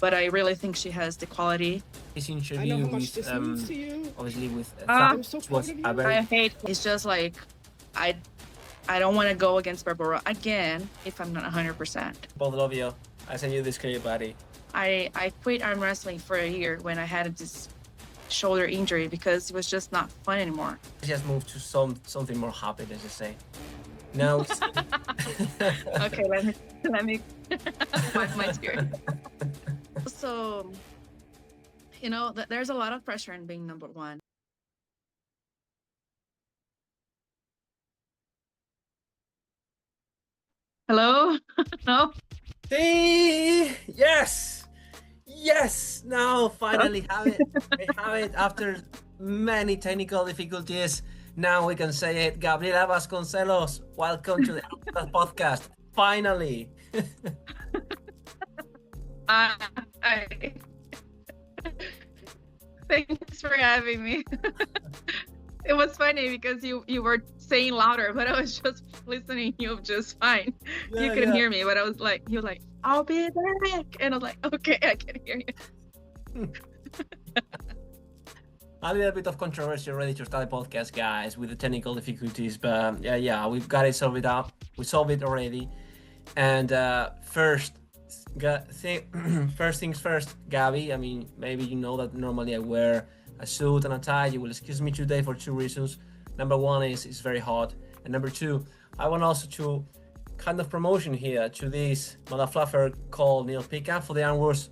but I really think she has the quality. This interview with, obviously with was I hate. It's just like I don't want to go against Barbora again if I'm not 100%. Both love you. I send you this clip, buddy. I quit arm wrestling for a year when I had this shoulder injury because it was just not fun anymore. I just moved to something more happy, let's just say. Now it's okay, let me wipe my tears. So, you know, there's a lot of pressure in being number one. Hello? No? See? Yes! Now finally have it. We have it after many technical difficulties. Now we can say it. Gabriela Vasconcelos, welcome to the podcast. Finally. Thanks for having me. It was funny because you were saying louder, but I was just listening you just fine. Yeah, you couldn't hear me, but I was like, you're like, I'll be back. And I was like, okay, I can hear you. A little bit of controversy already to start the podcast, guys, with the technical difficulties, but yeah, we've got it solved up. We solved it already. And first things first, Gabby. I mean, maybe you know that normally I wear a suit and a tie. You will excuse me today for two reasons. Number one is it's very hot, and number two, I want also to kind of promotion here to this mother fluffer called Neil Pika for the Arm Wars,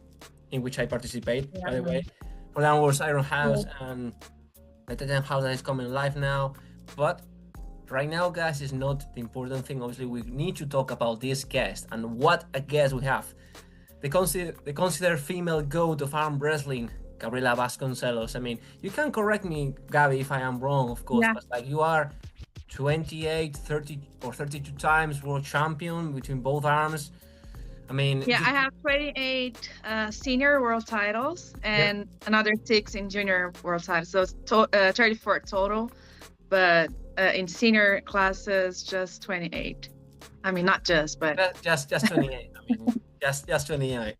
in which I participate, by the way. For the Arm Wars Iron House, and the Titan House that is coming live now. But right now, guys, is not the important thing. Obviously, we need to talk about this guest, and what a guest we have. The considered female goat of arm wrestling, Gabriela Vasconcelos. I mean, you can correct me, Gabby, if I am wrong, of course, but like you are 28, 30 or 32 times world champion between both arms. I mean, I have 28 senior world titles and another 6 in junior world titles. So it's 34 total, but in senior classes, just 28. I mean, not just, but just 28. I mean, just 28.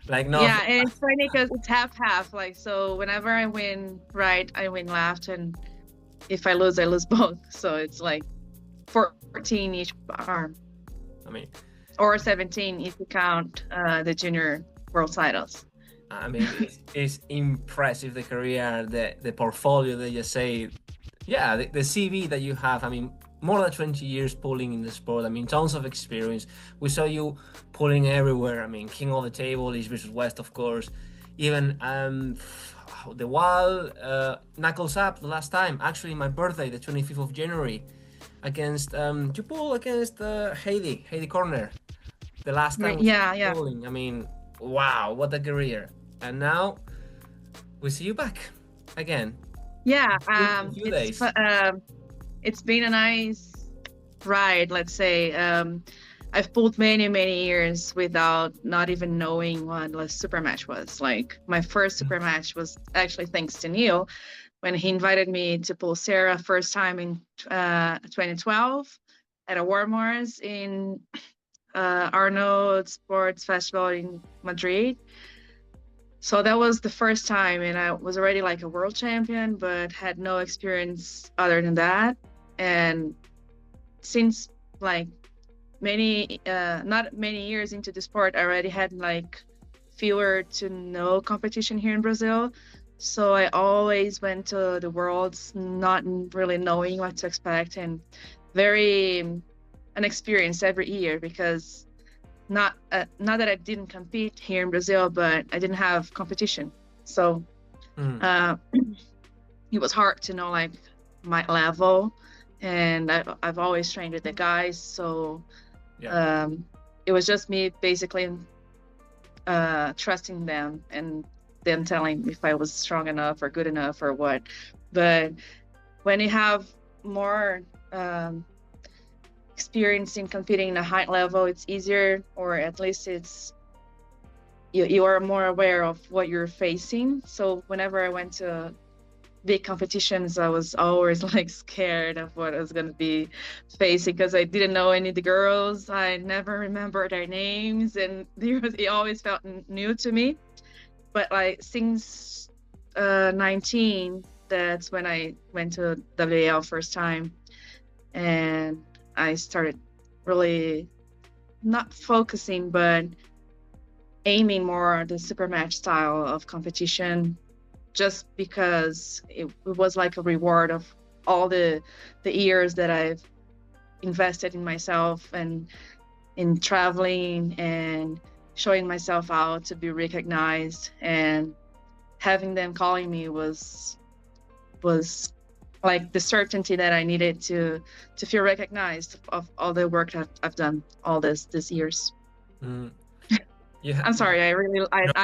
Like no. Yeah, and it's funny because it's half. Like, so whenever I win right, I win left, and if I lose both. So it's like 14 each arm. I mean, or 17 if you count the junior world titles. I mean, it's impressive, the career, the portfolio that you say. Yeah, the CV that you have. I mean, more than 20 years pulling in the sport. I mean, tons of experience. We saw you pulling everywhere. I mean, King of the Table, East versus West, of course. Even the wall, Knuckles Up the last time. Actually, my birthday, the 25th of January, against you pull against Heidi Corner. The last time. Yeah. Pulling. I mean, wow, what a career! And now we see you back again. Yeah, a few days. It's been a nice ride, let's say. I've pulled many years without not even knowing what a super match was. Like, my first super match was actually thanks to Neil when he invited me to pull Sarah first time in 2012 at a Warmars in Arnold Sports Festival in Madrid. So that was the first time, and I was already like a world champion, but had no experience other than that. And since like not many years into the sport, I already had like fewer to no competition here in Brazil. So I always went to the Worlds not really knowing what to expect, and very inexperienced every year, because not that I didn't compete here in Brazil, but I didn't have competition. So it was hard to know like my level, and I've always trained with the guys. So it was just me basically trusting them and them telling me if I was strong enough or good enough or what. But when you have more experience in competing in a high level, it's easier, or at least it's you are more aware of what you're facing. So whenever I went to big competitions, I was always like scared of what I was going to be facing, because I didn't know any of the girls. I never remember their names, and it always felt new to me. but like since 19, that's when I went to WAL first time, and I started really not focusing, but aiming more at the super match style of competition, just because it was like a reward of all the years that I've invested in myself and in traveling and showing myself out to be recognized, and having them calling me was like the certainty that I needed to feel recognized of all the work that I've done all this years. Yeah. I'm sorry, I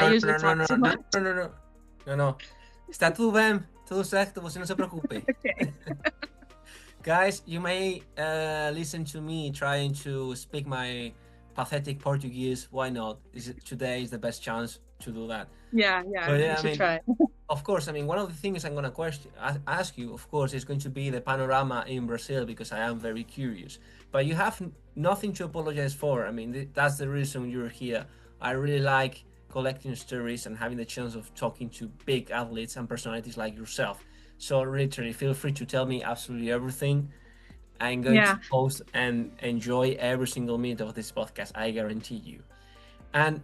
usually talk too much. No. Está tudo bem, tudo certo, você não se preocupe. Okay. Guys, you may listen to me trying to speak my pathetic Portuguese. Why not? Today is the best chance to do that. Yeah, But you should try. Of course, I mean, one of the things I'm going to ask you, of course, is going to be the panorama in Brazil, because I am very curious. But you have nothing to apologize for. I mean, that's the reason you're here. I really like collecting stories and having the chance of talking to big athletes and personalities like yourself. So literally, feel free to tell me absolutely everything. I'm going to post and enjoy every single minute of this podcast, I guarantee you. And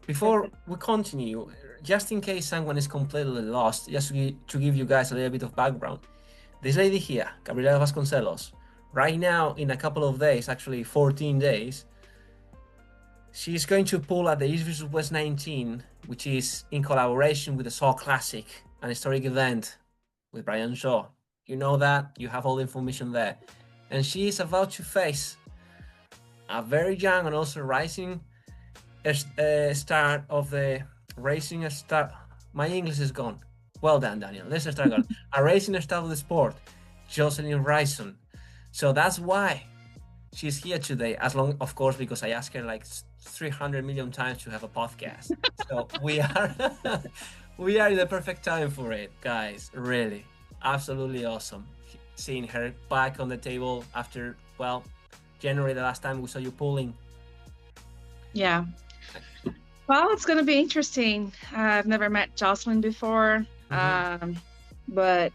before we continue, just in case someone is completely lost, just to give you guys a little bit of background, this lady here, Gabriela Vasconcelos, right now in a couple of days, actually 14 days, she's going to pull at the East vs West 19, which is in collaboration with the Saw Classic, an historic event with Brian Shaw. You know that, you have all the information there. And she is about to face a very young and also rising star of the racing star. My English is gone. Well done, Daniel. Let's start again. A racing star of the sport, Jocelyn Brisson. So that's why she's here today, as long, of course, because I asked her like 300 million times to have a podcast. So we are in the perfect time for it, guys. Really, absolutely awesome. Seeing her back on the table after, well, January, the last time we saw you pulling. Yeah. Well, it's going to be interesting. I've never met Jocelyn before, but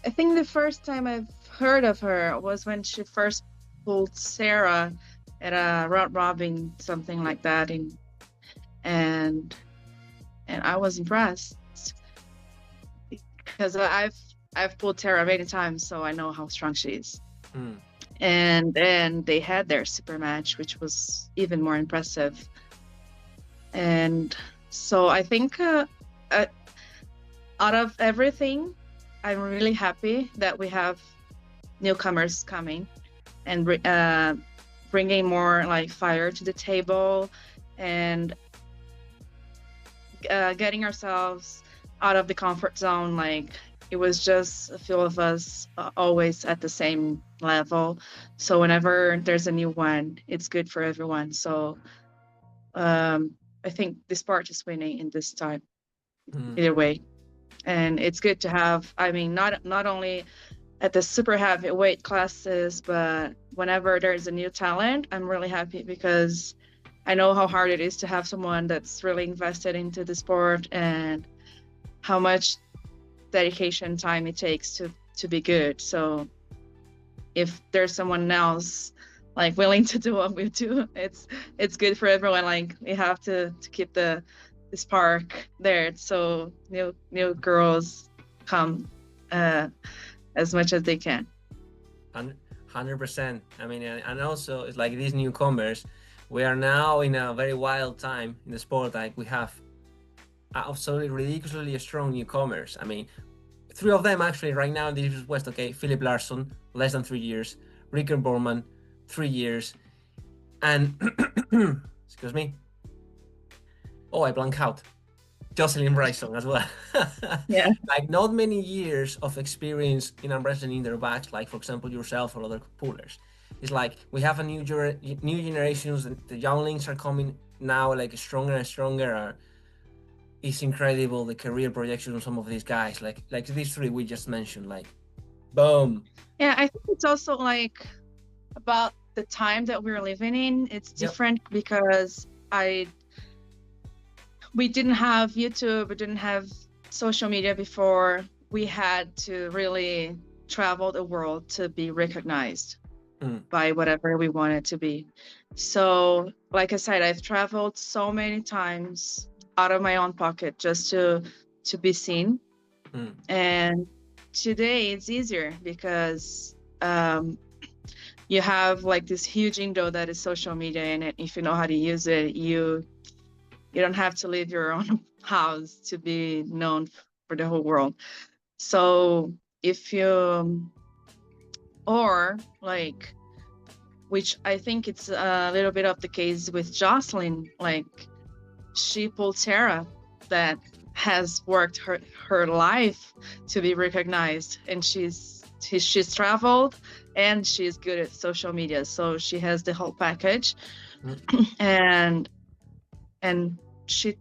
I think the first time I've heard of her was when she first pulled Sarah at a round robin, something like that, and I was impressed because I've pulled Sarah many times, so I know how strong she is. And then they had their super match, which was even more impressive. And so I think out of everything, I'm really happy that we have newcomers coming and bringing more like fire to the table, and getting ourselves out of the comfort zone. Like, it was just a few of us always at the same level. So whenever there's a new one, it's good for everyone. So I think the sport is winning in this time, either way. And it's good to have, I mean, not only at the super heavyweight classes, but whenever there's a new talent, I'm really happy, because I know how hard it is to have someone that's really invested into the sport and how much dedication time it takes to be good. So if there's someone else like willing to do what we do, it's good for everyone. Like, we have to keep the spark there, so new girls come as much as they can. 100%. I mean, and also it's like these newcomers, we are now in a very wild time in the sport. Like, we have absolutely ridiculously strong newcomers. I mean, 3 of them actually right now in the East West. Okay, Philip Larsson, less than 3 years. Ricker Borman, 3 years. And excuse me. Oh, I blank out. Jocelyn Brisson as well. Yeah. Like, not many years of experience in arm wrestling in their backs, like, for example, yourself or other pullers. It's like we have a new generations, the younglings are coming now, like, stronger and stronger. It's incredible, the career projection of some of these guys, like these 3 we just mentioned, like, boom. Yeah, I think it's also like about the time that we're living in. It's different because we didn't have YouTube, we didn't have social media before. We had to really travel the world to be recognized by whatever we wanted to be. So, like I said, I've traveled so many times out of my own pocket just to be seen. And today it's easier because you have like this huge window that is social media, and if you know how to use it, you don't have to leave your own house to be known for the whole world. So if you, or like, which I think it's a little bit of the case with Jocelyn, like she pulled Sarah that has worked her life to be recognized, and she's traveled and she's good at social media, so she has the whole package. and she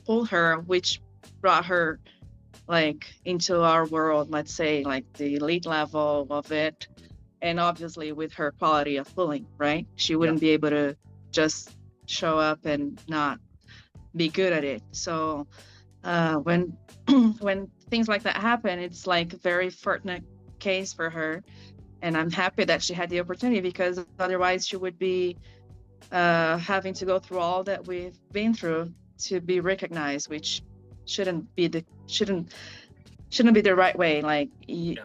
pulled her, which brought her like into our world, let's say like the elite level of it. And obviously with her quality of pulling, right, she wouldn't be able to just show up and not be good at it. So when things like that happen, it's like a very fortunate case for her, and I'm happy that she had the opportunity, because otherwise she would be having to go through all that we've been through to be recognized, which shouldn't be the right way. Like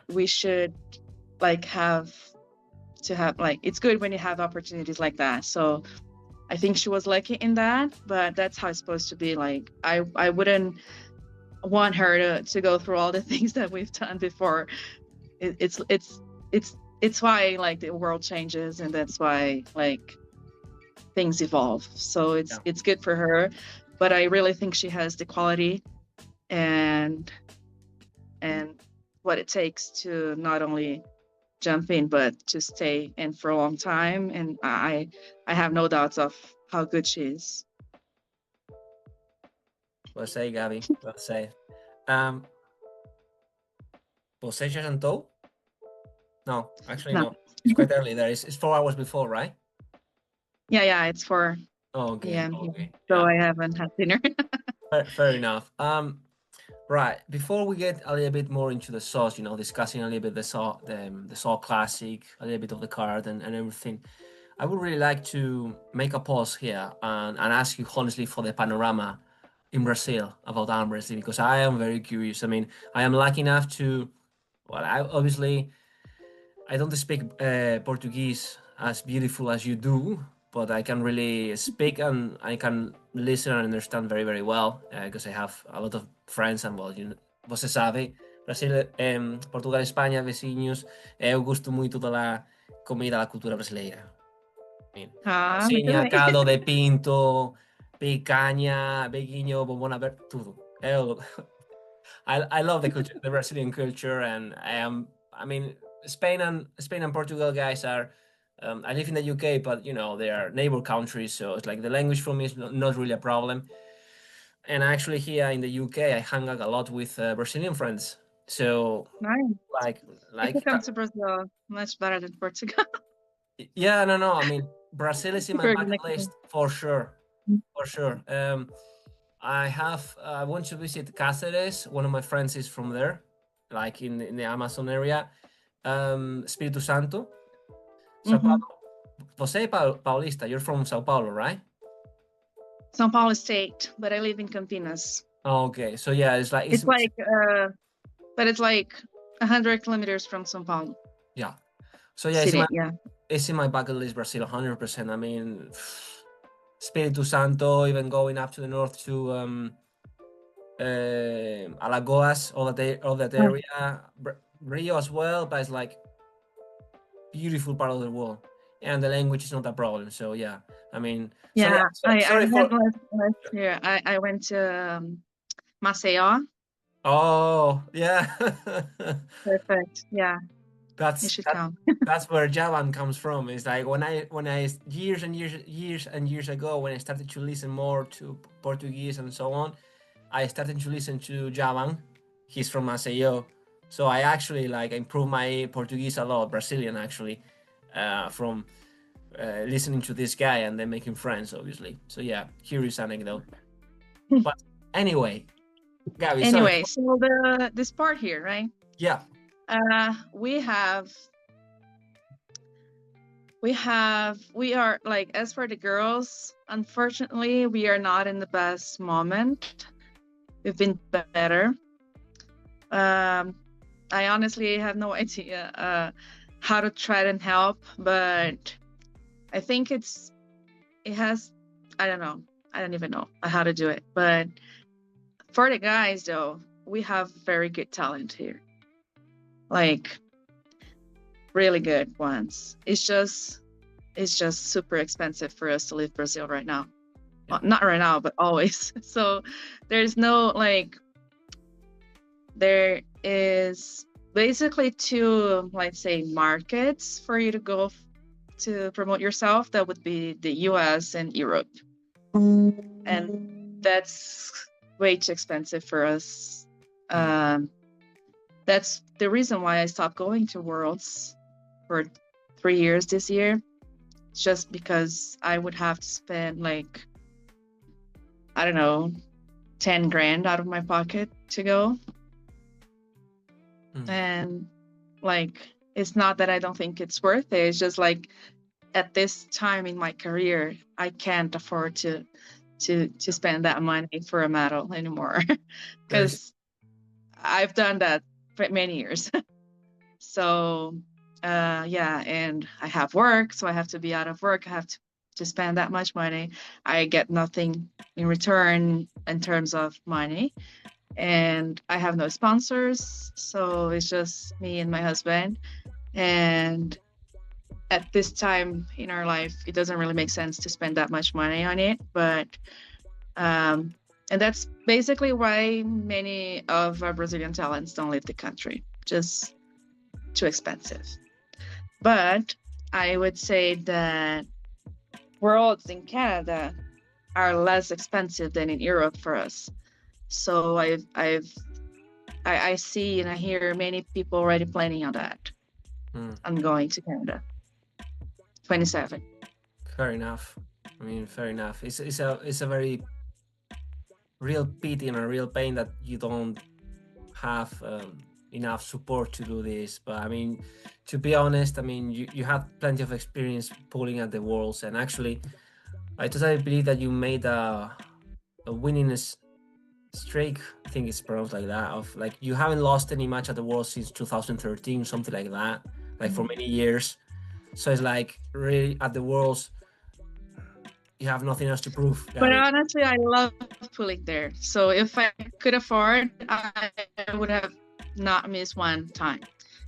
we should like have like, it's good when you have opportunities like that. So I think she was lucky in that, but that's how it's supposed to be. Like I wouldn't want her to go through all the things that we've done before. It's why like the world changes, and that's why like things evolve. So it's good for her, but I really think she has the quality and what it takes to not only jump in but to stay in for a long time. And I have no doubts of how good she is. Well said, Gabby. Well said. Você já jantou? No, actually no. It's quite early there. It's 4 hours before, right? Yeah, it's 4 p.m. Okay. So I haven't had dinner. Fair enough. Right, before we get a little bit more into the sauce, discussing a little bit the Saw Classic, a little bit of the card and everything, I would really like to make a pause here and ask you honestly for the panorama in Brazil about arm wrestling, because I am very curious. I mean, I am lucky enough to, well, I don't speak Portuguese as beautiful as you do, but I can really speak and I can listen and understand very, very well, because I have a lot of friends and, well, você sabe, Brasil, Portugal, Espanha, vizinhos, eu gosto muito da comida, da cultura brasileira. Cozinha, caldo de pinto, picanha, beguinho, bombona verde, tudo. I love the culture, the Brazilian culture, and I mean, Spain and Portugal guys are. I live in the UK, but they are neighbor countries, so it's like the language for me is not really a problem. And actually, here in the UK, I hang out a lot with Brazilian friends. So nice. If you come to Brazil, much better than Portugal. Yeah, no. I mean, Brazil is in my bucket list for sure. For sure. I want to visit Cáceres. One of my friends is from there, like in the Amazon area. Espírito Santo. São Paulo. Você é paulista. You're from São Paulo, right? São Paulo State, but I live in Campinas. Oh, okay, so yeah, it's like but it's like 100 kilometers from São Paulo. Yeah. So yeah, it's in my bucket list, Brazil, 100%. I mean, Espírito Santo, even going up to the north to Alagoas, all that area, Rio as well, but it's like beautiful part of the world, and the language is not a problem. So yeah, I mean, I went last year. I went to Maceió. Oh yeah. Perfect. Yeah. That's where Javan comes from. It's like when I years and years ago, when I started to listen more to Portuguese and so on, I started to listen to Javan. He's from Maceió, so I actually improved my Portuguese a lot, Brazilian actually, from listening to this guy and then making friends, obviously. So yeah, curious anecdote. But Anyway, Gabby, sorry. Anyway, so the sport here, right? Yeah. We are like, as for the girls, unfortunately, we are not in the best moment. We've been better. I honestly have no idea how to try and help, but I think it has, I don't know. I don't even know how to do it. But for the guys, though, we have very good talent here. Like, really good ones. It's just super expensive for us to leave Brazil right now. Well, not right now, but always. So there's no, like, there is basically two, let's say, markets for you to go to promote yourself. That would be the US and Europe. And that's way too expensive for us. That's the reason why I stopped going to Worlds for 3 years this year. Just because I would have to spend, like, I don't know, 10 grand out of my pocket to go. And, like, it's not that I don't think it's worth it. It's just like, at this time in my career, I can't afford to spend that money for a medal anymore, because I've done that for many years. So yeah, and I have work, so I have to be out of work. I have to spend that much money. I get nothing in return in terms of money, and I have no sponsors, so it's just me and my husband. And at this time in our life, it doesn't really make sense to spend that much money on it. But and that's basically why many of our Brazilian talents don't leave the country. Just too expensive. But I would say that Worlds in Canada are less expensive than in Europe for us. So I see and I hear many people already planning on that. I'm going to Canada. 27. Fair enough. I mean, fair enough. It's a very real pity and a real pain that you don't have enough support to do this. But I mean, to be honest, I mean, you had plenty of experience pulling at the Worlds, and actually, I totally believe that you made a winning streak. I think it's pronounced like that. Of like, you haven't lost any match at the Worlds since 2013, something like that. Like for many years. So it's like, really, at the Worlds, you have nothing else to prove. Gabby. But honestly, I love pulling there. So if I could afford, I would have not missed one time.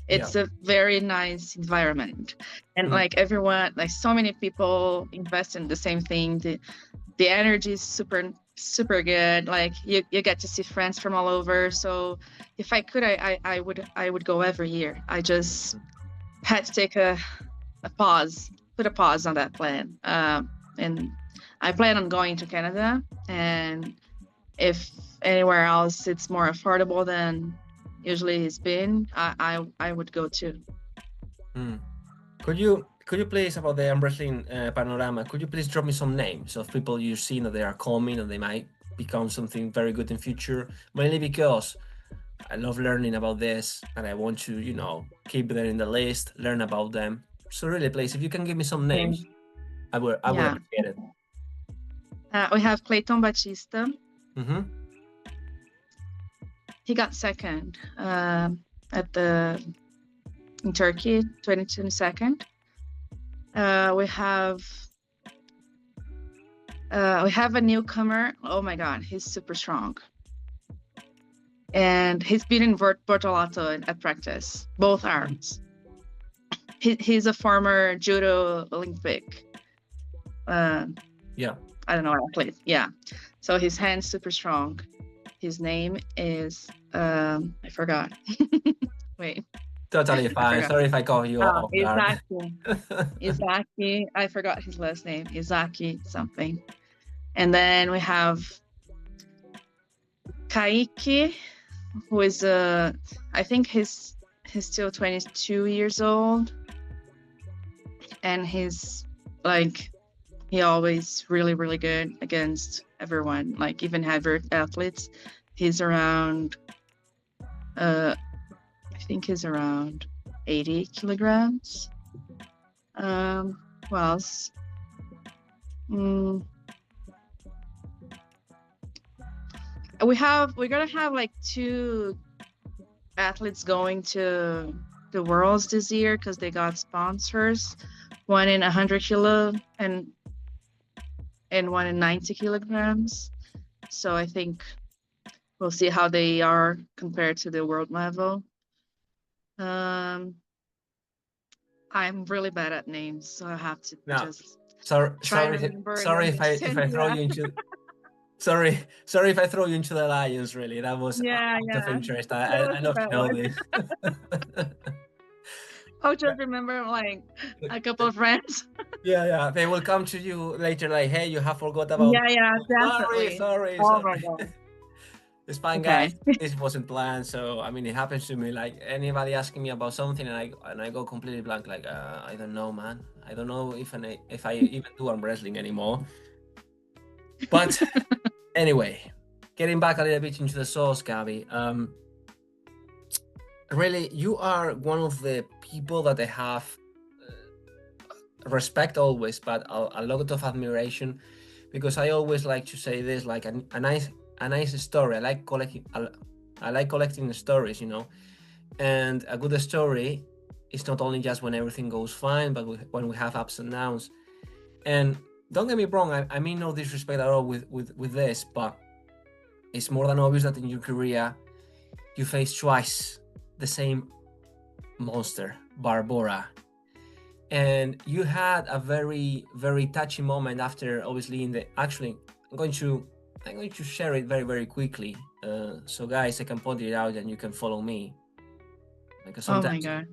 It's a very nice environment. And like everyone, like so many people invest in the same thing. The energy is super, super good. Like you get to see friends from all over. So if I could, I would go every year. I just had to take a pause, put a pause on that plan. And I plan on going to Canada, and if anywhere else it's more affordable than usually it's been, I would go too. Could you please, about the armwrestling panorama, could you please drop me some names of people you've seen that they are coming and they might become something very good in future? Mainly because I love learning about this and I want to, you know, keep them in the list, learn about them. So really, please, if you can give me some names, I would appreciate it. We have Clayton Batista. He got second in Turkey, 2022. We have a newcomer. Oh my God, he's super strong. And he's beaten Bortolato at practice, both arms. He's a former judo Olympic. I don't know, athlete. Yeah. So his hand's super strong. His name is I forgot. Wait. Totally fine. Sorry if I call you off guard. Izaki. I forgot his last name. Izaki something. And then we have Kaiki, who is I think he's still 22 years old, and he's like he always really, really good against everyone, like even heavy athletes. He's around, I think he's around 80 kilograms. Who else? We're gonna have like 2 athletes going to the Worlds this year because they got sponsors. One in 100 kilo and one in 90 kilograms. So I think we'll see how they are compared to the world level. I'm really bad at names, so I have to just sorry if I throw you into sorry if I throw you into the lions. Really, that was out of interest. I love to know this. I'll just remember like a couple of friends. Yeah, they will come to you later like, hey, you have forgot about definitely. sorry. My God. It's fine, guys. This wasn't planned, so I mean, it happens to me. Like anybody asking me about something, and I go completely blank. Like, I don't know, man. I don't know if I even do arm wrestling anymore. But anyway, getting back a little bit into the sauce, Gabby. Really, you are one of the people that I have respect always, but a lot of admiration, because I always like to say this, like a nice story. I like collecting the stories, and a good story is not only just when everything goes fine, but when we have ups and downs. And don't get me wrong, I mean no disrespect at all with this, but it's more than obvious that in your career you faced twice the same monster, Barbora. And you had a very, very touchy moment after, obviously, actually, I'm going to share it very, very quickly. So guys, I can point it out and you can follow me. Because sometimes, oh my God.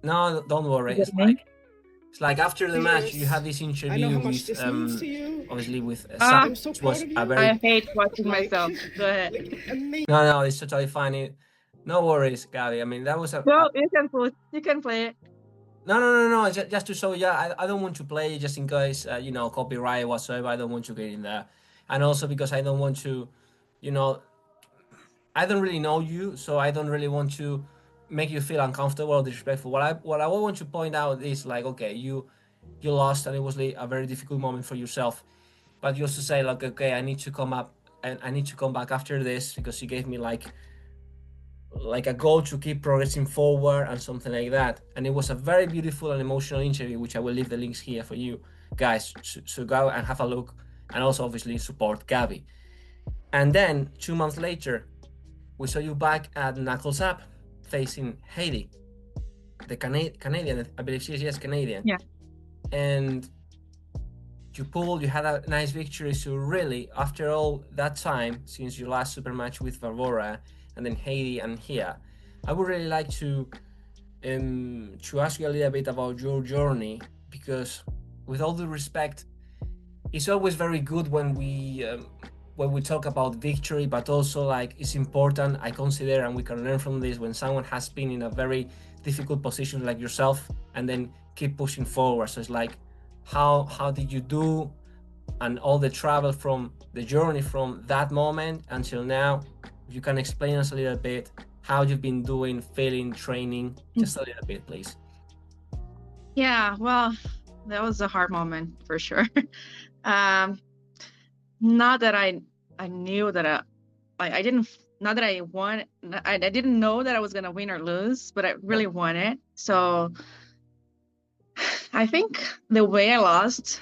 No, don't worry. It's like after the match, you had this interview with, obviously with Sam, which was a very... I hate watching myself. Go ahead. No, it's totally fine. No worries, Gabby. I mean, that was a... No, you can play it. No. Just to show, I don't want to play just in case, copyright whatsoever. I don't want to get in there. And also because I don't want to, I don't really know you, so I don't really want to make you feel uncomfortable or disrespectful. What I want to point out is like, okay, you lost and it was a very difficult moment for yourself, but you also say like, okay, I need to come up and I need to come back after this because you gave me like a goal to keep progressing forward and something like that. And it was a very beautiful and emotional interview, which I will leave the links here for you guys, so go and have a look, and also obviously support Gabby. And then 2 months later, we saw you back at Knuckles Up facing Heidi, the Canadian, I believe she is Canadian. Yeah. And you had a nice victory. So really, after all that time, since your last super match with Barbora and then Heidi and here, I would really like to ask you a little bit about your journey, because with all due respect, it's always very good when we talk about victory, but also like it's important, I consider, and we can learn from this, when someone has been in a very difficult position like yourself and then keep pushing forward. So it's like, how did you do, and all the travel from the journey from that moment until now. If you can explain us a little bit how you've been doing, feeling, training, just a little bit, please. Yeah, well, that was a hard moment for sure. Not that I knew that I didn't, not that I won, I didn't know that I was gonna win or lose, but I really wanted. So I think the way I lost,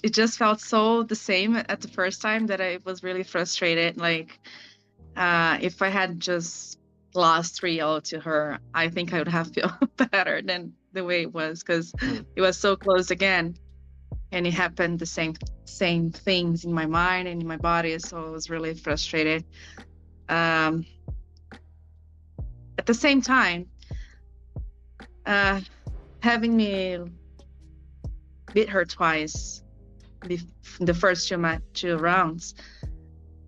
it just felt so the same at the first time that I was really frustrated. Like, if I had just lost 3-0 to her, I think I would have felt better than the way it was, because it was so close again. And it happened the same things in my mind and in my body, so I was really frustrated. At the same time, having me beat her twice the first two rounds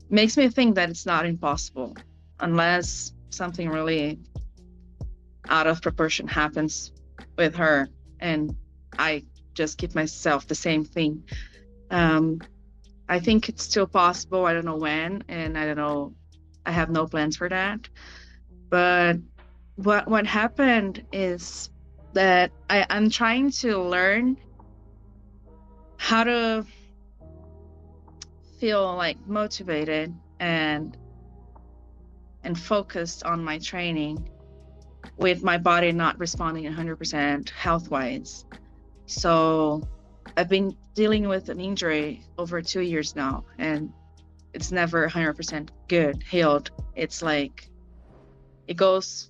makes me think that it's not impossible, unless something really out of proportion happens with her and I just keep myself the same thing. I think it's still possible. I don't know when, and I don't know. I have no plans for that. But what happened is that I'm trying to learn how to feel like motivated and focused on my training with my body not responding 100% health wise. So I've been dealing with an injury over 2 years now, and it's never 100% good, healed. It's like it goes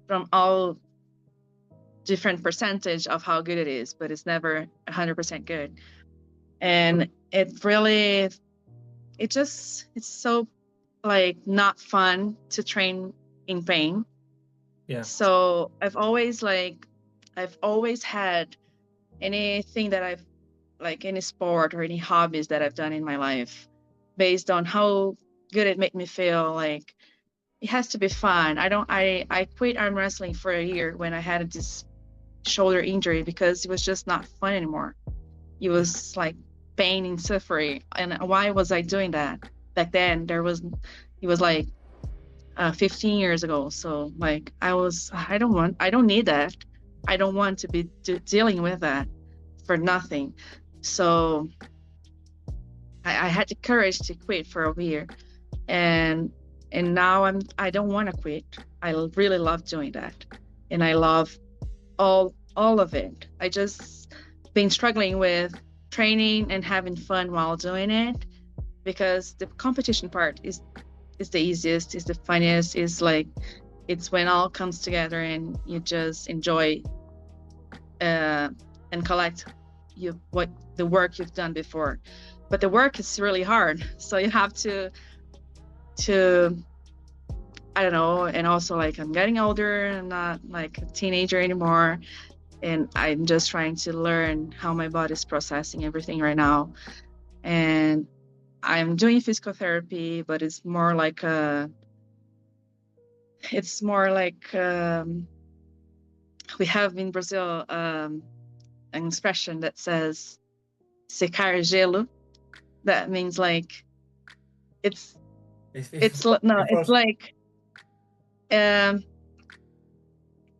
from all different percentage of how good it is, but it's never 100% good. And it really, it's so like not fun to train in pain. Yeah. So I've always had anything that I've like any sport or any hobbies that I've done in my life based on how good it made me feel. Like it has to be fun. I quit arm wrestling for a year when I had this shoulder injury because it was just not fun anymore. It was like pain and suffering. And why was I doing that? Back then it was like 15 years ago. So like I don't need that. I don't want to be dealing with that for nothing. So I had the courage to quit for a year, and now I don't want to quit. I really love doing that, and I love all of it. I just been struggling with training and having fun while doing it, because the competition part is the easiest, is the funniest, is like it's when all comes together and you just enjoy and collect what the work you've done before. But the work is really hard, so you have to I don't know. And also, like, I'm getting older, I'm not like a teenager anymore, and I'm just trying to learn how my body's processing everything right now. And I'm doing physical therapy, but it's more like we have in Brazil an expression that says secar gelo. That means like it's like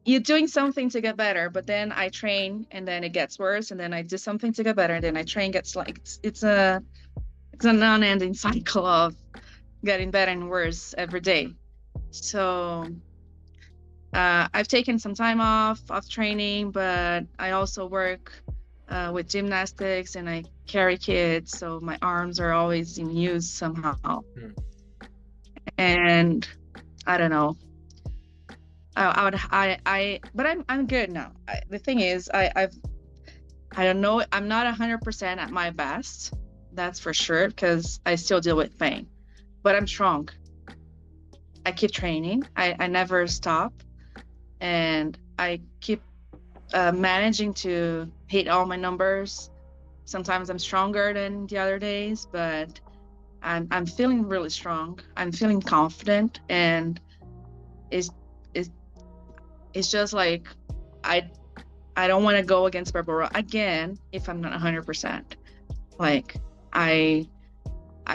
you're doing something to get better, but then I train and then it gets worse, and then I do something to get better, and then I train gets like it's a non-ending cycle of getting better and worse every day. So I've taken some time off training, but I also work with gymnastics and I carry kids, so my arms are always in use somehow. And I don't know. But I'm good now. The thing is, I don't know. I'm not 100% at my best. That's for sure, because I still deal with pain. But I'm strong. I keep training. I never stop, and I keep managing to hit all my numbers. Sometimes I'm stronger than the other days, but I'm feeling really strong. I'm feeling confident, and it's just like I don't want to go against Barbora again if I'm not 100%. Like I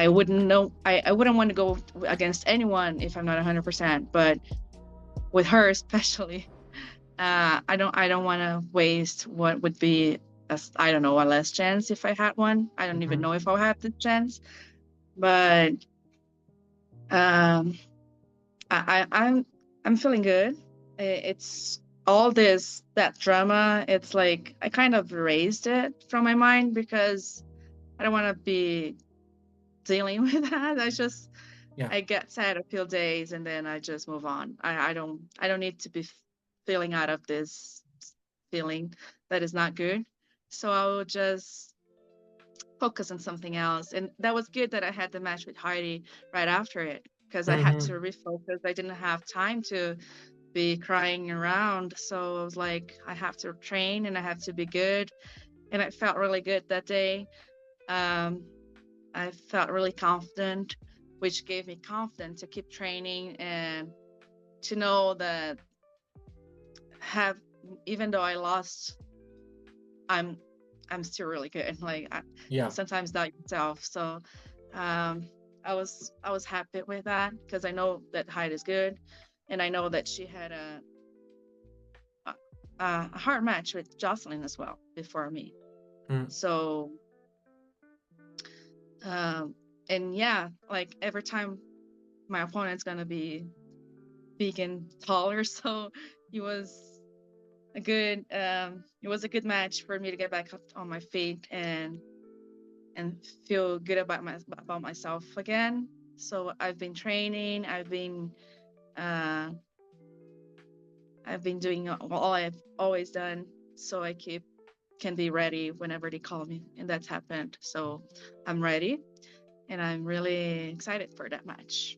wouldn't know. I wouldn't want to go against anyone if I'm not 100%. But with her especially, I don't want to waste what would be a less chance if I had one. I don't even know if I'll have the chance. But I'm feeling good. It's all that drama. It's like I kind of erased it from my mind because I don't want to be dealing with that. I get sad a few days and then I just move on. I don't need to be feeling out of this feeling that is not good. So I will just focus on something else. And that was good that I had the match with Heidi right after it, because I had to refocus. I didn't have time to be crying around. So I was like, I have to train and I have to be good. And I felt really good that day. I felt really confident, which gave me confidence to keep training and to know that even though I lost, I'm I'm still really good. Like Yeah. you sometimes doubt yourself. So I was happy with that because I know that height is good, and I know that she had a hard match with Jocelyn as well before me. So and yeah, like every time my opponent's gonna be big and taller, so it was a good match for me to get back up on my feet and feel good about myself again. So I've been training, I've been doing all I've always done, so I can be ready whenever they call me, and that's happened. So I'm ready, and I'm really excited for that match.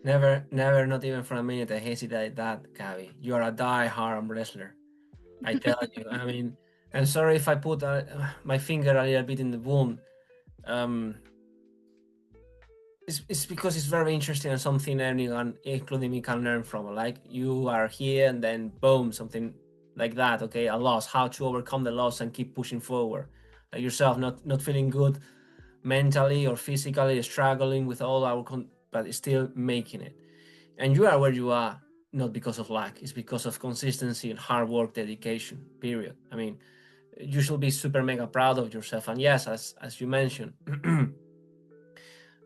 Never, not even for a minute I hesitate that, Gabby. You are a die-hard arm wrestler. I tell you. I mean, I'm sorry if I put my finger a little bit in the wound. It's because it's very interesting and something anyone, including me, can learn from. Like you are here and then boom, something like that. Okay, a loss. How to overcome the loss and keep pushing forward. Like yourself, not feeling good mentally or physically, struggling with all our, but still making it. And you are where you are, not because of luck. It's because of consistency and hard work, dedication. Period. I mean, you should be super mega proud of yourself. And yes, as you mentioned,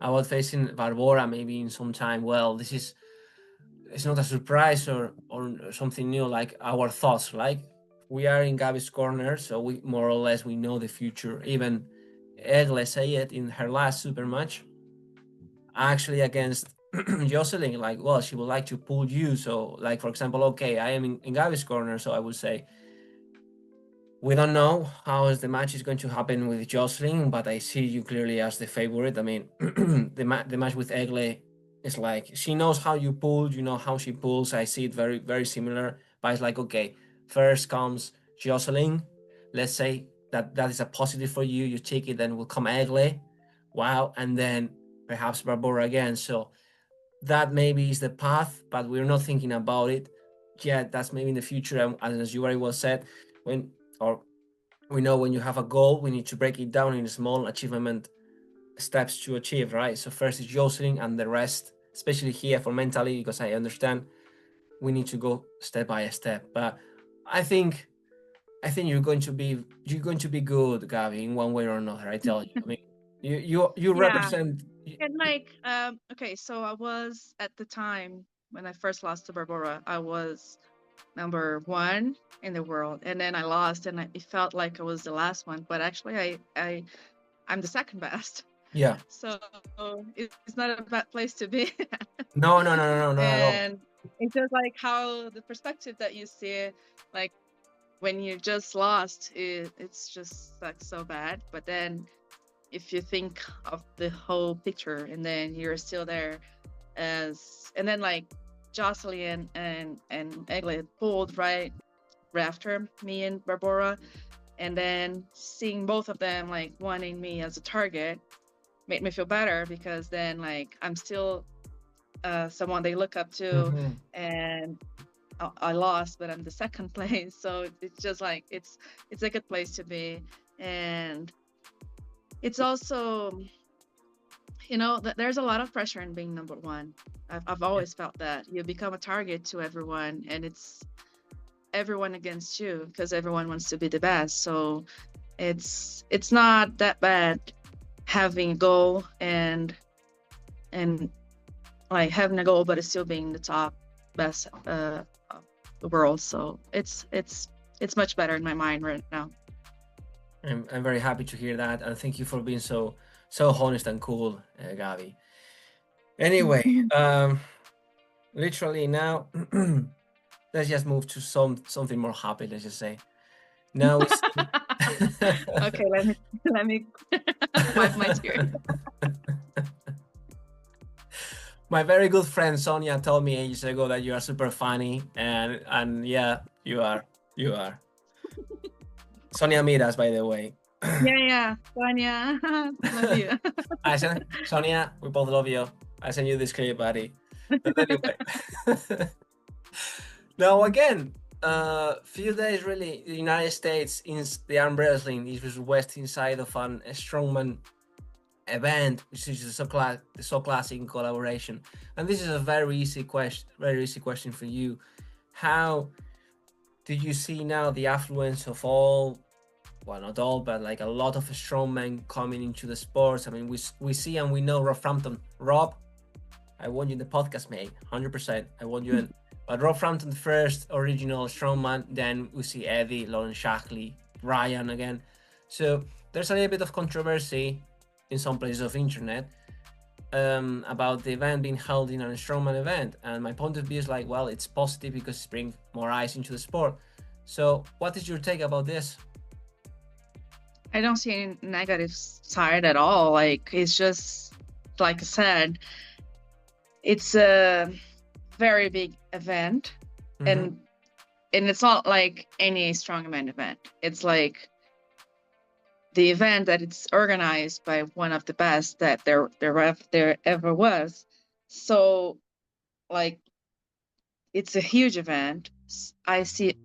about facing Barbora maybe in some time. Well, it's not a surprise or something new. Like our thoughts, like we are in Gabby's corner, so we more or less we know the future. Even Egle say it in her last super match, actually against Jocelyn, like, well, she would like to pull you. So, like, for example, okay, I am in Gabby's corner, so I would say, we don't know how the match is going to happen with Jocelyn, but I see you clearly as the favorite. I mean, the match with Egle is like, she knows how you pull, you know how she pulls. I see it very, very similar, but it's like, okay, first comes Jocelyn. Let's say that is a positive for you. You take it, then will come Egle. Wow. And then perhaps Barbora again. So that maybe is the path, but we're not thinking about it yet. That's maybe in the future. And as you very well said, we know when you have a goal, we need to break it down in small achievement steps to achieve, right? So first is Jocelyn, and the rest, especially here for mentally, because I understand we need to go step by step. But I think you're going to be good, Gabby, in one way or another. I tell you. I mean, you Yeah. represent. And like, okay, so I was at the time when I first lost to Barbora, I was number 1 in the world, and then I lost, and it felt like I was the last one, but actually I'm the second best. Yeah. So it's not a bad place to be. No, not at all. And it's just like how the perspective that you see, like when you just lost, it's just like so bad. But then if you think of the whole picture, and then you're still there and then like Jocelyn and Egle pulled right after me and Barbora, and then seeing both of them like wanting me as a target made me feel better, because then like I'm still someone they look up to. And I lost, but I'm the second place, so it's just like it's a good place to be. And it's also, you know, there's a lot of pressure in being number 1. I've always felt that you become a target to everyone, and it's everyone against you because everyone wants to be the best. So it's not that bad having a goal and like having a goal, but it's still being the top best of the world. So it's much better in my mind right now. I'm very happy to hear that, and thank you for being so honest and cool, Gabby. Anyway, literally now, let's just move to something more happy. Let's just say now it's okay. Let me wipe my tears. My very good friend Sonia told me ages ago that you are super funny, and yeah, you are. Sonia Miras, by the way. Yeah, Sonia, love you. Sonia, we both love you. I send you this clip, buddy. But anyway, now again, few days really. The United States in the arm wrestling is west inside of a strongman event, which is the so classic in collaboration. And this is a very easy question for you. How do you see now the affluence of all, well, not all, but like a lot of strongmen coming into the sports? I mean, we see and we know Rob Frampton. Rob, I want you in the podcast, mate. 100%. I want you in. But Rob Frampton, first original strongman. Then we see Eddie, Lauren Shackley, Ryan again. So there's a little bit of controversy in some places of internet about the event being held in a strongman event. And my point of view is like, well, it's positive because it's bringing more eyes into the sport. So what is your take about this? I don't see any negative side at all. Like, it's just, like I said, it's a very big event. And it's not like any strongman event. It's like the event that it's organized by one of the best that there ever was. So, like, it's a huge event. I see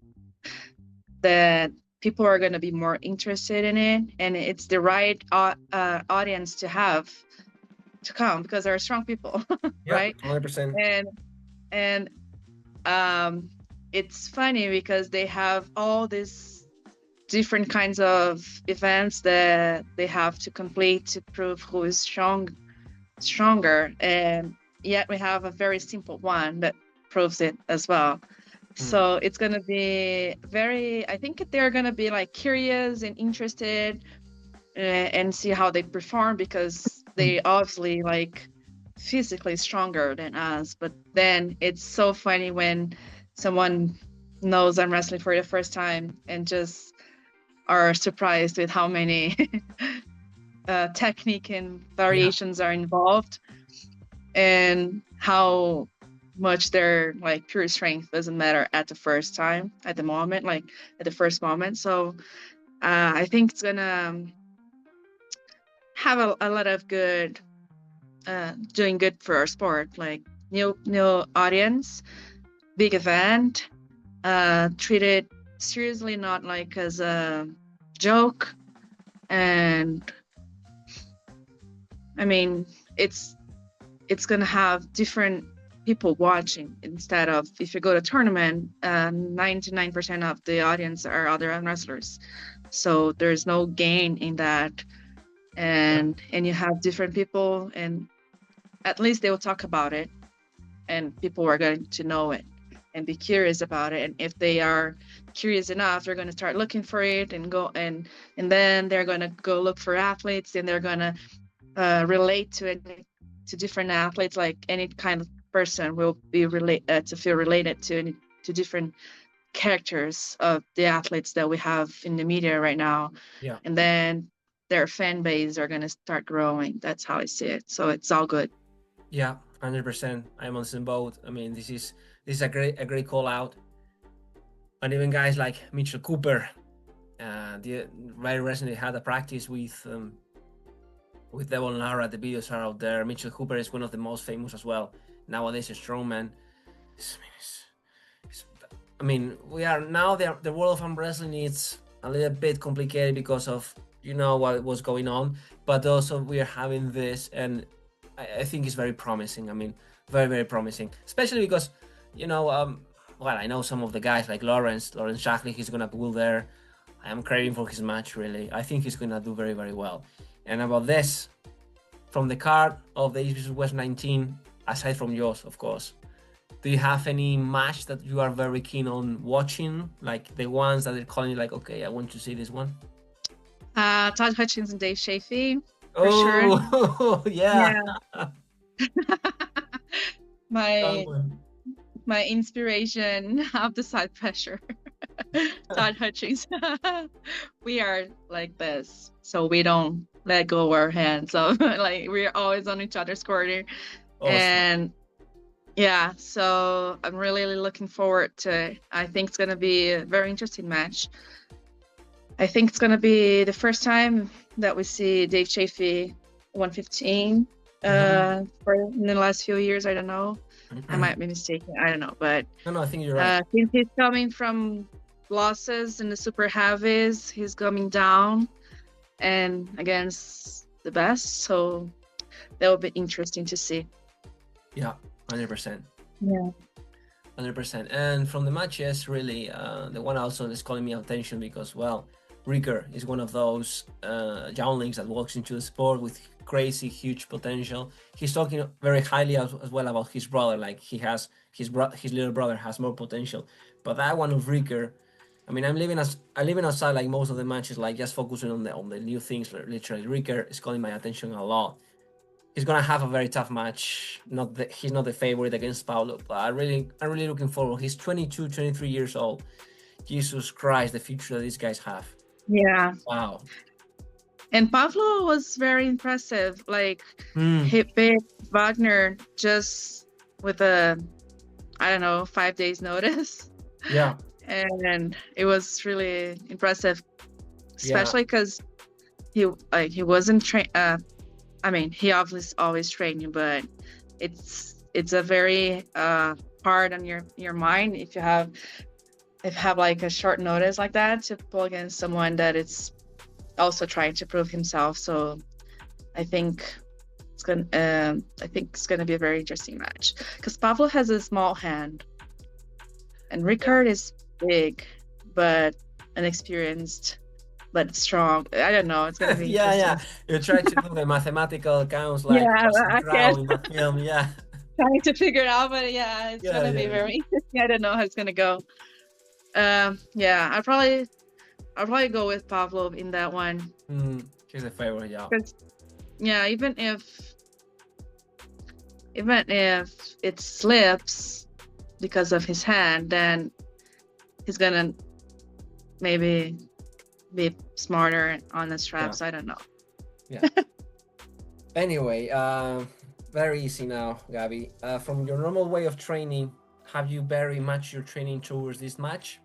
that people are going to be more interested in it, and it's the right audience to come, because there are strong people. Yeah, right? 100%. And it's funny because they have all these different kinds of events that they have to complete to prove who is stronger, and yet we have a very simple one that proves it as well. So it's going to be I think they're going to be like curious and interested and see how they perform, because they obviously like physically stronger than us. But then it's so funny when someone knows I'm wrestling for the first time and just are surprised with how many technique and variations are involved, and how much their like pure strength doesn't matter at the first moment. So I think it's gonna have a lot of good, doing good for our sport, like new audience, big event, treated seriously, not like as a joke. And I mean, it's gonna have different people watching, instead of, if you go to tournament, 99% of the audience are other wrestlers, so there's no gain in that. And you have different people, and at least they will talk about it, and people are going to know it and be curious about it. And if they are curious enough, they're going to start looking for it and go, and then they're going to go look for athletes, and they're going to relate to it, to different athletes. Like any kind of person will be to feel related to different characters of the athletes that we have in the media right now. Yeah. And then their fan base are going to start growing. That's how I see it. So it's all good. Yeah, 100%. I'm on the same boat. I mean, this is a great call out. And even guys like Mitchell Cooper, very recently had a practice with Devon Lara. The videos are out there. Mitchell Cooper is one of the most famous as well nowadays, a strongman. I mean, we are now, the world of arm wrestling is a little bit complicated because of what was going on, but also we are having this, and I think it's very promising. I mean, very, very promising, especially because well, I know some of the guys like Lawrence Shackley. He's gonna pull there. I am craving for his match, really. I think he's gonna do very, very well. And about this, from the card of the East vs West 19, aside from yours, of course, do you have any match that you are very keen on watching, like the ones that are calling you like, okay, I want to see this one? Todd Hutchins and Dave Chaffee, for sure. Yeah. My inspiration of the side pressure. Todd Hutchins. We are like this, so we don't let go of our hands. So like we're always on each other's corner. Awesome. And yeah, so I'm really looking forward to it. I think it's gonna be a very interesting match. I think it's gonna be the first time that we see Dave Chaffee 115 for in the last few years. I don't know. I might be mistaken. I don't know, but No, I think you're right. Since he's coming from losses in the super heavies, he's coming down and against the best. So that will be interesting to see. Yeah, 100%. Yeah. 100%. And from the matches, really, the one also that's calling me attention because, well, Ricker is one of those younglings that walks into the sport with crazy, huge potential. He's talking very highly as well about his brother, like he has his little brother has more potential. But that one of Ricker, I mean, I'm living outside like most of the matches, like just focusing on the new things. Literally, Ricker is calling my attention a lot. He's gonna have a very tough match. He's not the favorite against Paulo, but I'm really looking forward. He's 22, 23 years old. Jesus Christ, the future that these guys have. Yeah. Wow. And Pavlo was very impressive. Like he beat Wagner just with a, I don't know, 5 days notice. Yeah. And it was really impressive, especially because he wasn't trained. I mean, he obviously always training, but it's a very hard on your mind if you have like a short notice like that to pull against someone that it's also trying to prove himself. So I think it's gonna be a very interesting match because Pavlo has a small hand and Ricard is big but inexperienced but strong. I don't know, it's gonna be yeah you try to do the mathematical counts like I can't. in the film. Trying to figure it out, but it's gonna be very interesting. I don't know how it's gonna go. I'll probably go with Pavlov in that one. He's a favorite, even if it slips because of his hand, then he's gonna maybe be smarter on the straps. I don't know. Anyway, very easy now, Gabby. From your normal way of training, have you very much your training towards this match?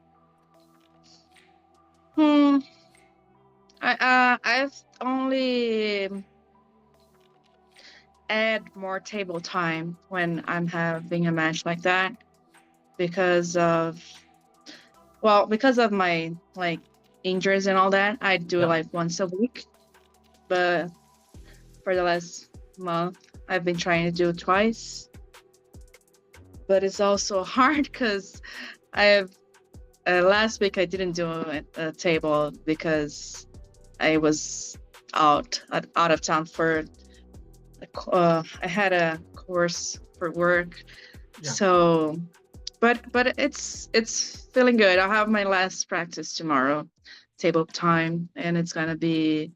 I've only add more table time when I'm having a match like that because of my like injuries and all that. I do it like once a week, but for the last month I've been trying to do it twice. But it's also hard because I have last week I didn't do a table because I was out of town for I had a course for work. So but it's feeling good. I'll have my last practice tomorrow, table time, and it's gonna be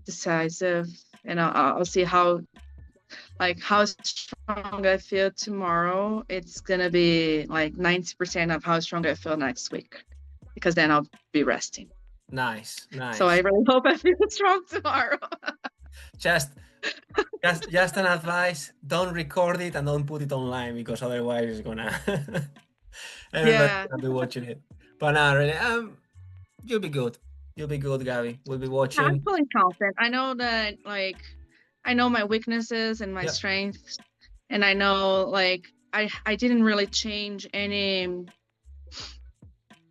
decisive, and I'll see how strong I feel tomorrow. It's gonna be like 90% of how strong I feel next week, because then I'll be resting. Nice. So I really hope I feel strong tomorrow. Just an advice: don't record it and don't put it online, because otherwise it's gonna everybody's gonna be watching it. But no, really, you'll be good. You'll be good, Gabby. We'll be watching. I'm feeling confident. I know that, like, I know my weaknesses and my strengths, and I know, like, I didn't really change any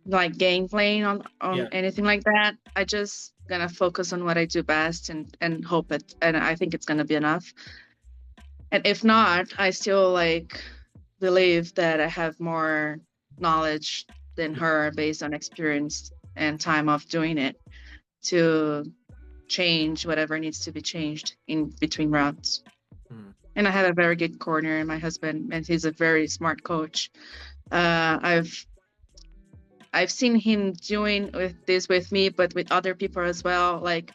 like game plan on anything like that. I just gonna focus on what I do best and hope it, and I think it's gonna be enough. And if not, I still like believe that I have more knowledge than her based on experience and time of doing it to change whatever needs to be changed in between rounds. And I have a very good corner in my husband, and he's a very smart coach. I've seen him doing this with me, but with other people as well. Like,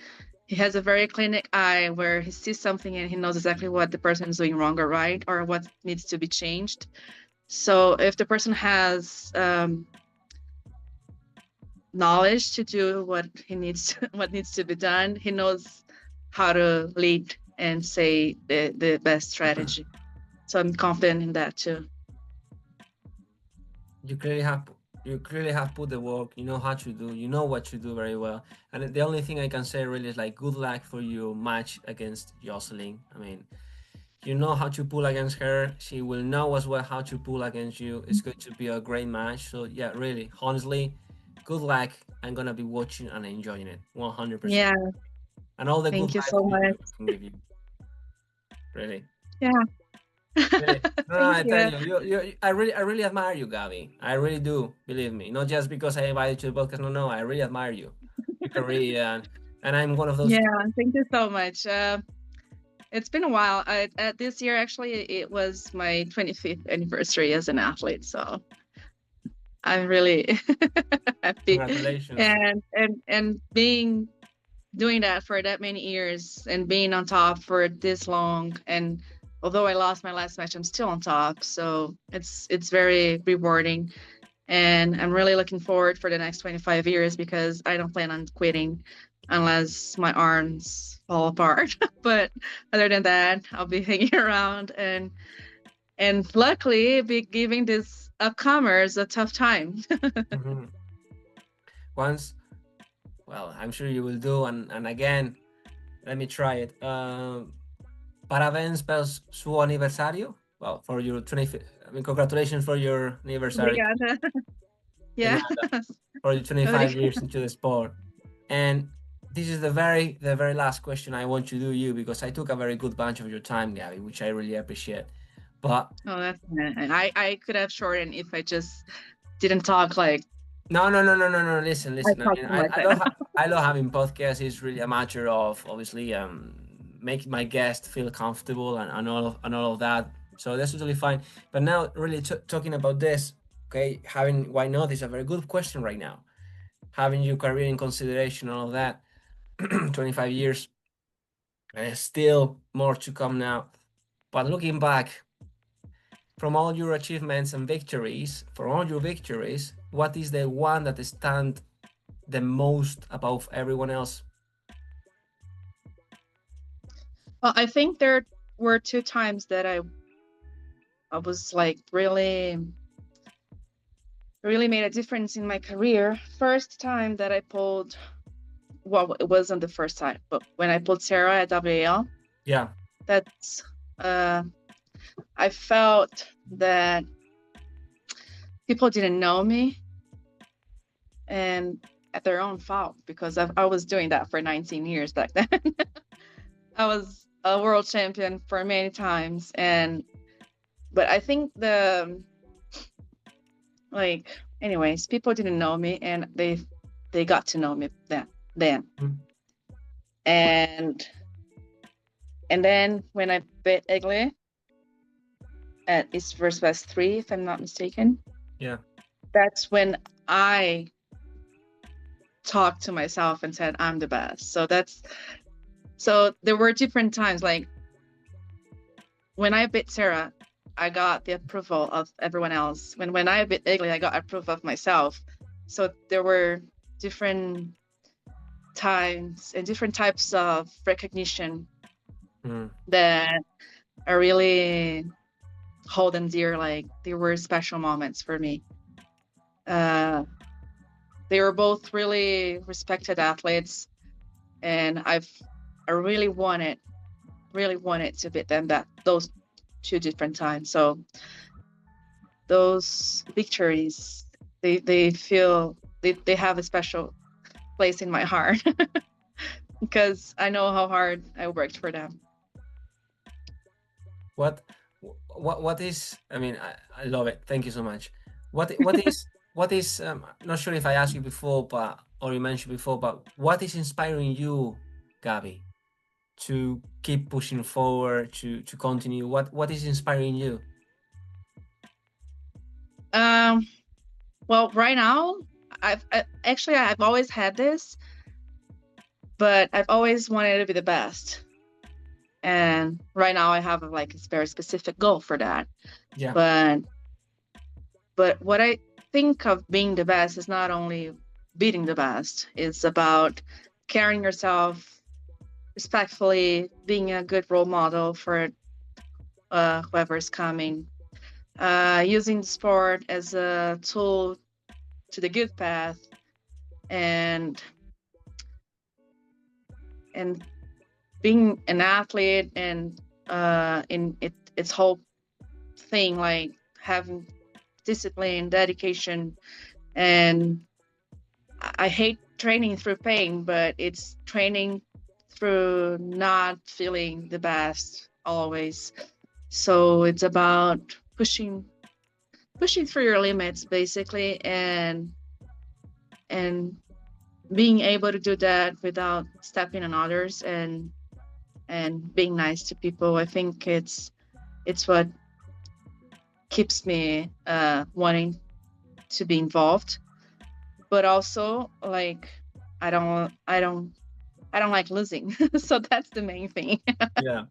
he has a very clinic eye where he sees something and he knows exactly what the person is doing wrong or right, or what needs to be changed. So if the person has knowledge to do what needs to be done, he knows how to lead and say the best strategy. So I'm confident in that too. You clearly have You clearly have put the work. You know how to do. You know what to do very well. And the only thing I can say really is like good luck for your match against Jocelyn. I mean, you know how to pull against her. She will know as well how to pull against you. It's going to be a great match. So yeah, really, honestly, good luck. I'm gonna be watching and enjoying it 100%. Yeah, And all the good thank you so vibes the much. universe can give you. Really. Yeah. Really. No, no, Thank I tell you. you, I really admire you, Gabby. I really do, believe me. Not just because I invited you to the podcast. No, no, I really admire you, your career, and I'm one of those. Yeah, thank you so much. It's been a while. This year, actually, it was my 25th anniversary as an athlete, so I'm really happy. Congratulations. And doing that for that many years and being on top for this long, and although I lost my last match, I'm still on top. So it's very rewarding, and I'm really looking forward for the next 25 years because I don't plan on quitting unless my arms fall apart. But other than that, I'll be hanging around and luckily be giving these upcomers a tough time. Mhm. Once, well, I'm sure you will do. And again, let me try it. Parabéns por su aniversario. Well, for your 25th. I mean, congratulations for your anniversary. Obrigada. De Yeah. nada. For your 25 Obrigada. years into the sport. And this is the very last question I want to do you, because I took a very good bunch of your time, Gabby, which I really appreciate. But Oh, that's I could have shortened if I just didn't talk like no. Listen. I I talk mean, too much. I love having podcasts. It's really a matter of obviously making my guest feel comfortable and all of that. So that's totally fine. But now, really talking about this, okay, having why not is a very good question right now. Having your career in consideration, all of that, 25 years, still more to come now. But looking back, from all your achievements and victories, from all your victories, what is the one that stands the most above everyone else? Well, I think there were two times that I was like really made a difference in my career. First time that I pulled, well, it wasn't the first time, but when I pulled Sarah at WAL, Yeah. that's I felt that people didn't know me, and at their own fault, because I was doing that for 19 years back then. I was a world champion for many times, but I think anyways, people didn't know me, and they got to know me then. Mm. And then when I beat Egle at East vs West 3, if I'm not mistaken, Yeah. that's when I talked to myself and said I'm the best. So there were different times, like when I beat Sarah, I got the approval of everyone else. When I beat Egle, I got approval of myself. So there were different times and different types of recognition that are really hold them dear. Like they were special moments for me. They were both really respected athletes, and I really wanted to beat them those two different times. So those victories, they feel they have a special place in my heart because I know how hard I worked for them. What is, I mean, I love it. Thank you so much. What is not sure if I asked you before, or you mentioned before, but what is inspiring you, Gabby, to keep pushing forward, to continue? What is inspiring you? Well, right now, I've always had this, but I've always wanted to be the best. And right now I have like a very specific goal for that. Yeah. But what I think of being the best is not only beating the best. It's about carrying yourself respectfully, being a good role model for whoever's coming, using sport as a tool to the good path, and and being an athlete and in its whole thing, like having discipline, dedication, and I hate training through pain, but it's training through not feeling the best always. So it's about pushing through your limits basically, and being able to do that without stepping on others, and being nice to people. I think it's what keeps me wanting to be involved. But also, like, I don't like losing. So that's the main thing. Yeah.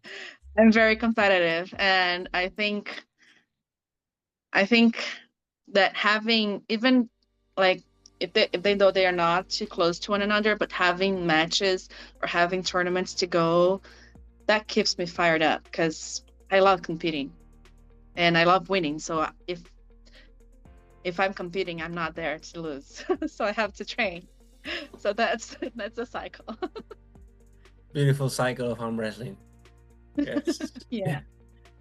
I'm very competitive, and I think that having, even like, if they know they are not too close to one another, but having matches or having tournaments to go, that keeps me fired up because I love competing and I love winning. So if I'm competing, I'm not there to lose. So I have to train. So that's a cycle. Beautiful cycle of arm wrestling. Yes. Yeah.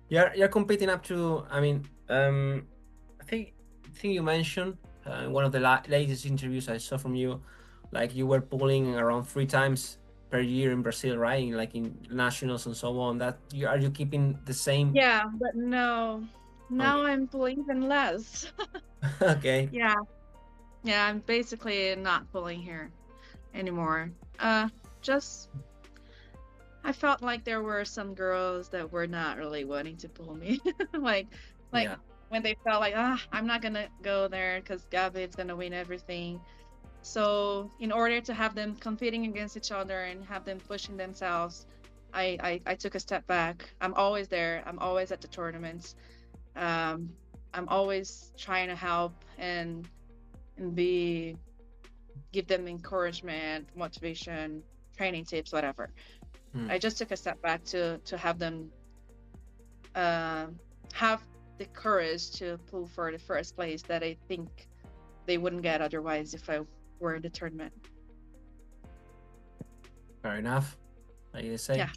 You're competing up to. I mean, I think you mentioned in one of the latest interviews I saw from you, like you were pulling around 3 times per year in Brazil, right? Like in nationals and so on. That are you keeping the same? Yeah, but no. Now Okay. I'm pulling even less. Okay. Yeah. Yeah, I'm basically not pulling here anymore. Just I felt like there were some girls that were not really wanting to pull me. like like Yeah. when they felt like, I'm not gonna go there because Gabi is gonna win everything. So in order to have them competing against each other and have them pushing themselves, I took a step back. I'm always there. I'm always at the tournaments. Um, I'm always trying to help and give them encouragement, motivation, training tips, whatever. I just took a step back to have them have the courage to pull for the first place that I think they wouldn't get otherwise if I were in the tournament. Fair enough. Like you say. Yeah.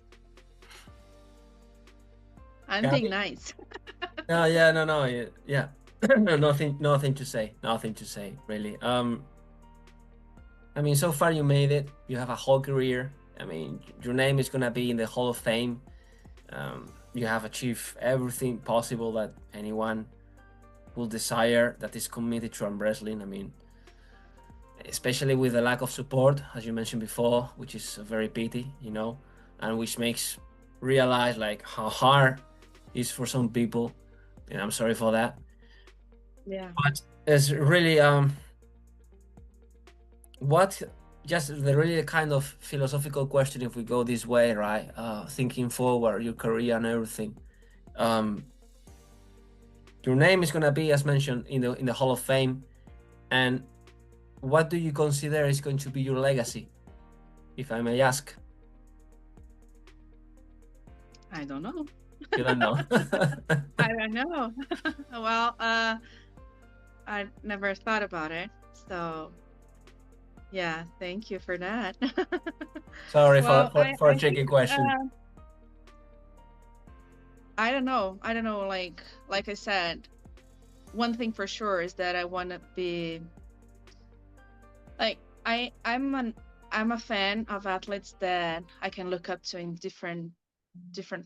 I'm being Gabi? nice. No, yeah, no, yeah. Nothing to say. Nothing to say, really. I mean, so far you made it. You have a whole career. I mean, your name is gonna be in the Hall of Fame. You have achieved everything possible that anyone will desire that is committed to arm wrestling. I mean, especially with the lack of support, as you mentioned before, which is a very pity, and which makes realize like how hard it is for some people. And I'm sorry for that. Yeah. But it's really what just the really kind of philosophical question, if we go this way, right? Thinking forward, your career and everything. Your name is gonna be, as mentioned, in the Hall of Fame, and what do you consider is going to be your legacy, if I may ask? I don't know. You don't know. I don't know. Well, I never thought about it. So yeah, thank you for that. Sorry Well, for a I tricky think question. I don't know. Like I said, one thing for sure is that I want to be like I'm a fan of athletes that I can look up to in different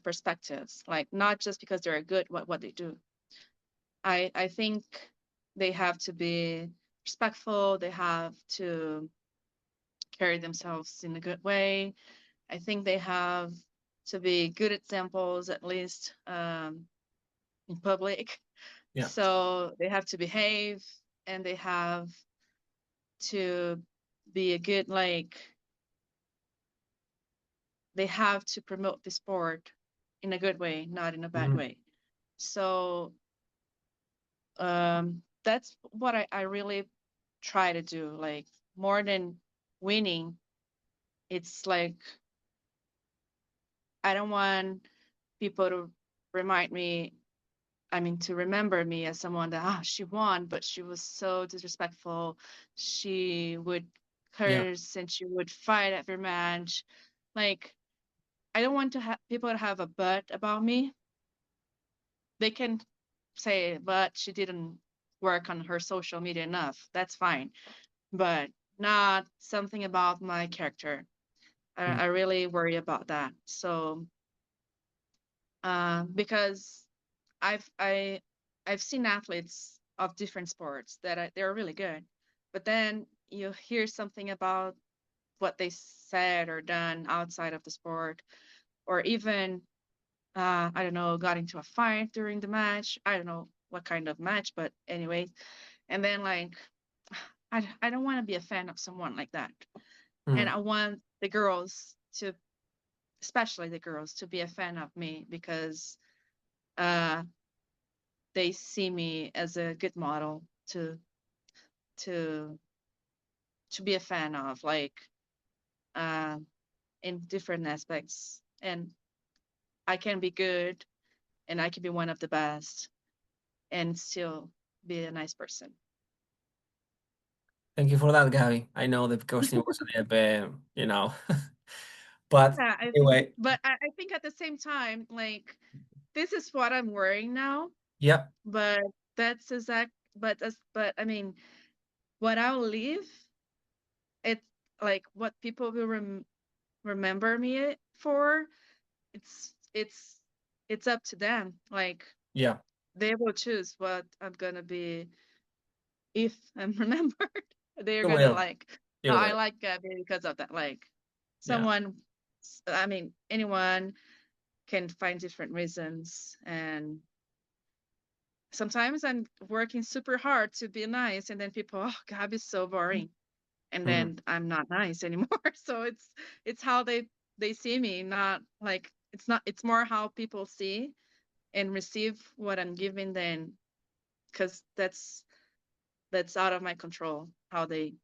perspectives. Like, not just because they're good what they do. I think they have to be respectful. They have to carry themselves in a good way. I think they have to be good examples, at least in public. Yeah. So they have to behave, and they have to be a good, like, they have to promote the sport in a good way, not in a bad way. So that's what I really try to do. Like, more than winning, it's like I don't want people to remind me I mean, to remember me as someone that, she won, but she was so disrespectful. She would Yeah. curse and she would fight every match. Like, I don't want to have people to have a but about me. They can say, but she didn't work on her social media enough. That's fine, but not something about my character. Mm. I really worry about that. So, because I've I I've seen athletes of different sports that they're really good, but then you hear something about what they said or done outside of the sport, or even I don't know, got into a fight during the match. I don't know what kind of match, but anyway, and then like I don't want to be a fan of someone like that, and Mm. I want the girls to, especially the girls, to be a fan of me because uh they see me as a good model to to be a fan of, like uh, in different aspects. And I can be good, and I can be one of the best, and still be a nice person. Thank you for that, Gabby. I know the question was a little bit, but Yeah, I think, anyway, but I think at the same time, like this is what I'm wearing now, yeah, but that's exact. But I mean, what I'll leave, it like what people will remember me for. It's it's up to them. Like yeah, they will choose what I'm gonna be if I'm remembered. They're you gonna will, like, oh, you I will, like Gabby because of that. Like yeah, someone, I mean, anyone can find different reasons, and sometimes I'm working super hard to be nice, and then people, oh, Gabby's so boring, and mm, then I'm not nice anymore. So it's how they see me, not like it's not. It's more how people see and receive what I'm giving than, because that's out of my control how they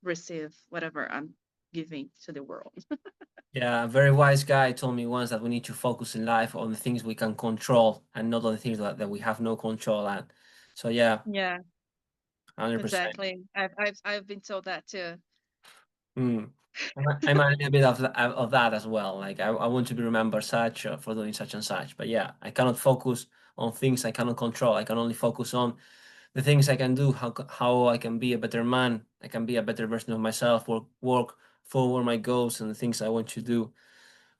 receive whatever I'm giving to the world. yeah. A very wise guy told me once that we need to focus in life on the things we can control and not on the things that we have no control at. So yeah, Yeah, 100%. exactly. I've been told that too. Mm. I'm a little bit of that as well. Like I want to be remembered such for doing such and such. But yeah, I cannot focus on things I cannot control. I can only focus on the things I can do, how I can be a better man, I can be a better version of myself, work forward my goals and the things I want to do.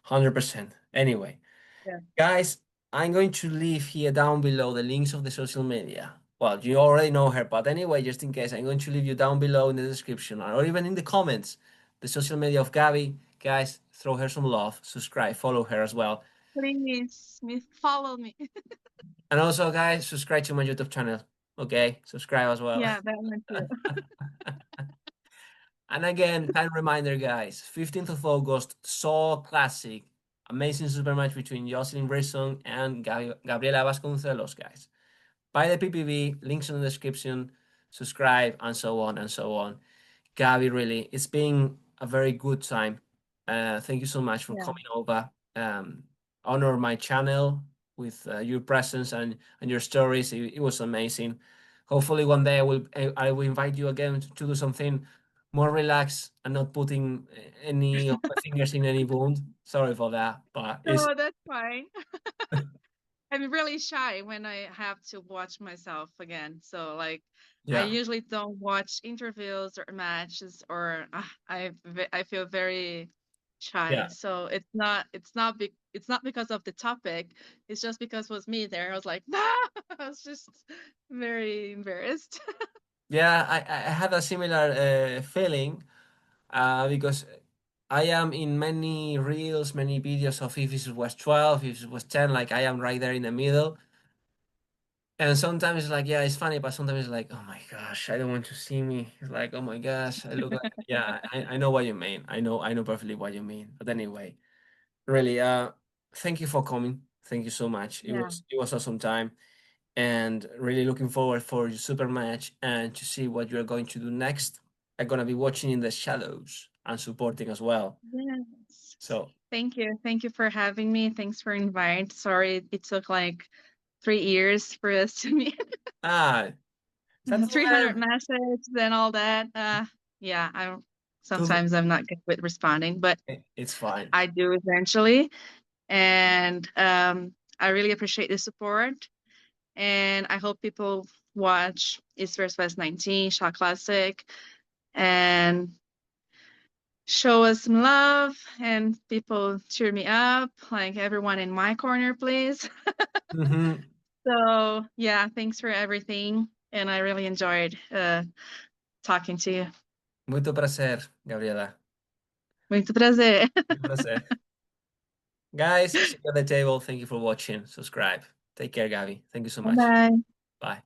100%. Anyway, Yeah. guys, I'm going to leave here down below the links of the social media. Well, you already know her, but anyway, just in case, I'm going to leave you down below in the description or even in the comments the social media of Gabby. Guys, throw her some love, subscribe, follow her as well. Please, follow me. And also, guys, subscribe to my YouTube channel. Okay, subscribe as well. Yeah, that one too. And again, kind reminder, guys, 15th of August, Soul Classic. Amazing super match between Jocelyn Brisson and Gabriela Vasconcelos, guys. Buy the PPV, links in the description, subscribe, and so on and so on. Gabby, really, it's been a very good time. Thank you so much for Yeah. coming over. Honor my channel with your presence and your stories. It was amazing. Hopefully, one day I will invite you again to do something more relaxed and not putting any of my fingers in any wound. Sorry for that, but it's No, that's fine. I'm really shy when I have to watch myself again. So like I yeah, usually don't watch interviews or matches, or I feel very shy. yeah. So it's not because of the topic. It's just because it was me there. I was like, no, I was just very embarrassed. Yeah, I had a similar feeling because I am in many reels, many videos of if it was 12, if it was 10, like I am right there in the middle. And sometimes it's like, yeah, it's funny, but sometimes it's like, oh my gosh, I don't want to see me. It's like, oh my gosh, I look like, yeah, I know what you mean. I know perfectly what you mean. But anyway, really, thank you for coming. Thank you so much. It Yeah. was awesome time. And really looking forward for your super match and to see what you're going to do next. I'm gonna be watching in the shadows and supporting as well. Yes. So Thank you. Thank you for having me. Thanks for inviting. Sorry it took like 3 years for us to meet. Ah, that's 300 messages and all that. Yeah, sometimes I'm not good with responding, but it's fine. I do eventually. And I really appreciate the support. And I hope people watch East vs. West 19 Shot Classic and show us some love, and people cheer me up, like everyone in my corner, please. Mm-hmm. So yeah, thanks for everything. And I really enjoyed talking to you. Muito prazer, Gabriela. Muito prazer. Muito prazer. Guys, see you at the table. Thank you for watching. Subscribe. Take care, Gabi. Thank you so much. Bye. Bye.